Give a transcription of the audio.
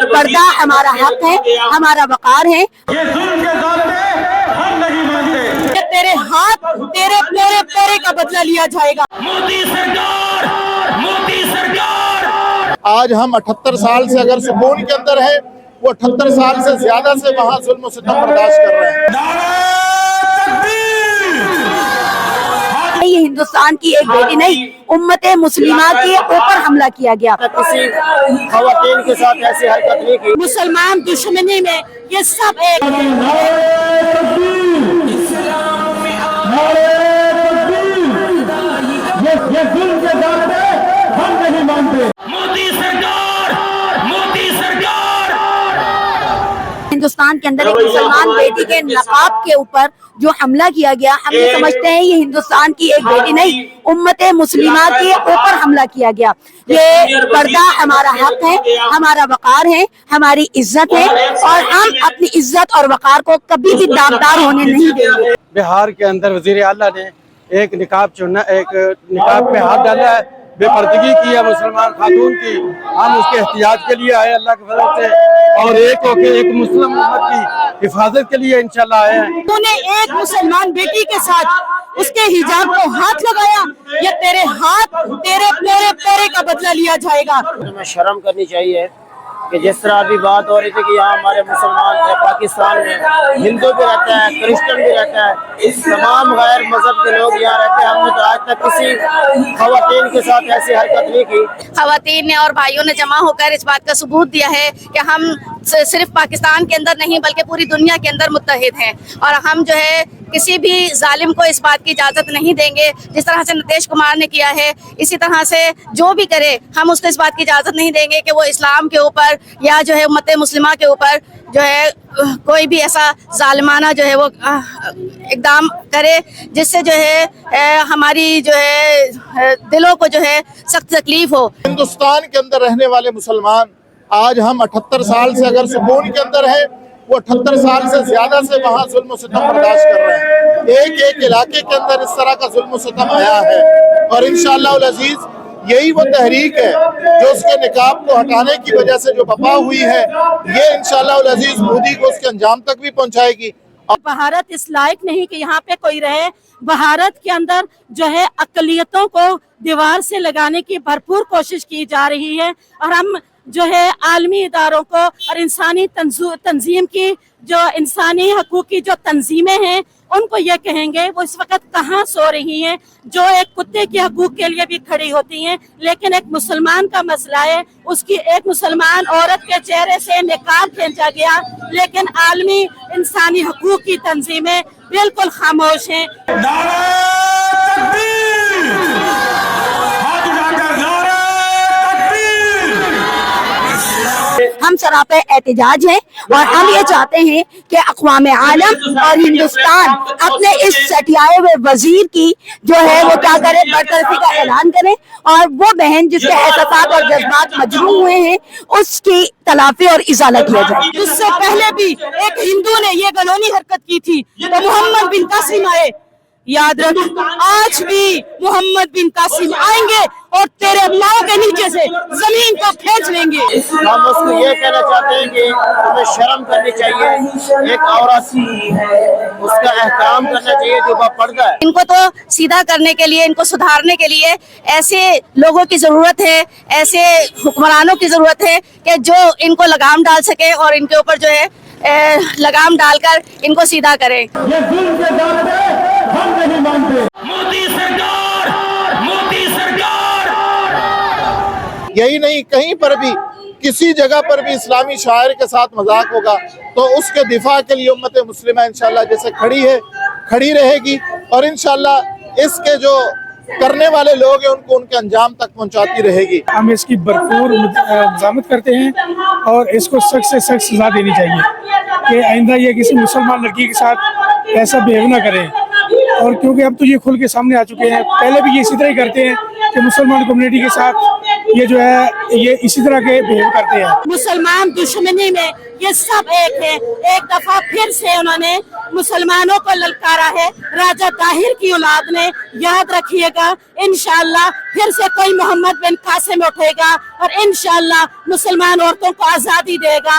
पर्दा हमारा हक है, हमारा वकार है। ये जुल्म के ज़ालिम हम नहीं मानते। तेरे हाथ तेरे पोरे पोरे का बदला लिया जाएगा। मोदी सरकार, मोदी सरकार। आज हम 78 साल से अगर सुकून के अंदर है, वो 78 साल से ज्यादा से वहाँ जुल्म सितम बर्दाश्त कर रहे हैं। ये हिंदुस्तान की एक बेटी नहीं, उम्मत मुस्लिमा के ऊपर हमला किया गया। किसी खवातीन के साथ ऐसी हरकत नहीं की। मुसलमान दुश्मनी में ये सब एक ये जुल्म के ज़ालिम हम नहीं मानते। मोदी सरकार, मोदी सरकार। हिंदुस्तान के अंदर एक मुसलमान बेटी के नकाब के ऊपर जो हमला किया गया, हम ये समझते हैं ये हिंदुस्तान की एक बेटी नहीं, उम्मत मुस्लिमा के ऊपर हमला किया गया। ये पर्दा हमारा हक है, हमारा वकार है, हमारी इज्जत है, और हम अपनी इज्जत और वकार को कभी भी दागदार होने नहीं देंगे। बिहार के अंदर वजीर आला ने एक निकाब चुना, एक निकाब पे हाथ डाला है, बेपर्दगी की है मुसलमान खातून की। हम उसके एहतियात के लिए आए अल्लाह के फजल से, और एक मुस्लिम उम्मत की हिफाजत के लिए इंशाल्लाह आए हैं। उन्होंने एक मुसलमान बेटी के साथ उसके हिजाब को हाथ लगाया, ये तेरे हाथ तेरे पोरे पोरे का बदला लिया जाएगा। हमें शर्म करनी चाहिए कि जिस तरह अभी बात हो रही थी कि यहाँ हमारे मुसलमान पाकिस्तान में हिंदू भी रहता है, क्रिश्चियन भी रहता है, तमाम गैर मजहब के लोग यहाँ रहते हैं। हमने तो आज तक किसी खवातीन के साथ ऐसी हरकत नहीं की। खवातीन ने और भाइयों ने जमा होकर इस बात का सबूत दिया है कि हम सिर्फ पाकिस्तान के अंदर नहीं बल्कि पूरी दुनिया के अंदर मुत्तहिद हैं, और हम जो है किसी भी जालिम को इस बात की इजाज़त नहीं देंगे। जिस तरह से नीतीश कुमार ने किया है, इसी तरह से जो भी करे हम उसको इस बात की इजाज़त नहीं देंगे कि वो इस्लाम के ऊपर या जो है उम्मत मुस्लिमा के ऊपर जो है कोई भी ऐसा जालिमाना जो है वो इक़दाम करे, जिससे जो है हमारी जो है दिलों को जो है सख्त तकलीफ हो। हिंदुस्तान के अंदर रहने वाले मुसलमान आज हम 78 साल से अगर सुकून के अंदर है, वो 78 साल से ज्यादा से वहाँ जुल्म सितम बर्दाश्त कर रहे हैं। एक एक इलाके के अंदर इस तरह का जुल्म सितम आया है, और इंशाअल्लाह अज़ीज़ यही वो तहरीक है जो उसके निकाब को हटाने की वजह से जो बपा हुई है, ये इंशाअल्लाह अज़ीज़ मोदी को उसके अंजाम तक भी पहुँचाएगी। भारत इस लायक नहीं कि यहाँ पे कोई रहे। भारत के अंदर जो है अक़लियतों को दीवार से लगाने की भरपूर कोशिश की जा रही है, और हम जो है आलमी इदारों को और इंसानी तंजीम की जो इंसानी हकूक़ की जो तंजीमें हैं उनको ये कहेंगे वो इस वक्त कहाँ सो रही हैं, जो एक कुत्ते के हकूक़ के लिए भी खड़ी होती हैं। लेकिन एक मुसलमान का मसला है, उसकी एक मुसलमान औरत के चेहरे से निकाब खींचा गया, लेकिन आलमी इंसानी हकूक़ की तंजीमें बिल्कुल खामोश हैं। हम सरापे एहतिजाज हैं, और हम ये चाहते हैं कि अक़वाम आलम और हिंदुस्तान अपने इस सटियाए हुए वजीर की जो है वो क्या करे, बरतरफी का ऐलान करें, और वो बहन जिसके एहसास और जज्बात मजरूह हुए हैं उसकी तलाफी और इजाला किया जाए। उससे पहले भी एक हिंदू ने ये गलौनी हरकत की थी तो मोहम्मद बिन कासिम आए। याद रख, आज भी मोहम्मद बिन कासिम आएंगे और तेरे पाँव के नीचे से जमीन को खींच लेंगे। हम उसको ये कहना चाहते हैं कि तुम्हें शर्म करनी चाहिए, एक औरत उसका एहतराम करना चाहिए जो पर्दा है। इनको तो सीधा करने के लिए, इनको सुधारने के लिए ऐसे लोगों की जरूरत है, ऐसे हुक्मरानों की जरूरत है कि जो इनको लगाम डाल सके और इनके ऊपर जो है लगाम डालकर इनको सीधा करें। ये जुल्म के ज़ालिम हम नहीं मानते। मोदी सरकार, मोदी सरकार। यही नहीं, कहीं पर भी किसी जगह पर भी इस्लामी शायर के साथ मजाक होगा तो उसके दिफा के लिए उम्मत मुस्लिमा इंशाअल्लाह जैसे खड़ी है, खड़ी रहेगी, और इंशाअल्लाह इसके जो करने वाले लोग हैं उनको उनके अंजाम तक पहुंचाती रहेगी। हम इसकी भरपूर मज़ामत करते हैं और इसको सख्त से सख्त सजा देनी चाहिए कि आइंदा ये किसी मुसलमान लड़की के साथ ऐसा बिहेव ना करें। और क्योंकि अब तो ये खुल के सामने आ चुके हैं, पहले भी ये इसी तरह ही करते हैं कि मुसलमान कम्युनिटी के साथ ये जो है ये इसी तरह के बिहेव करते हैं। मुसलमान दुश्मनी में ये सब एक है। एक दफा फिर से उन्होंने मुसलमानों को ललकारा है राजा ताहिर की औलाद ने। याद रखिएगा, इंशाअल्लाह फिर से कोई मोहम्मद बिन कासिम उठेगा और इंशाअल्लाह मुसलमान औरतों को आजादी देगा।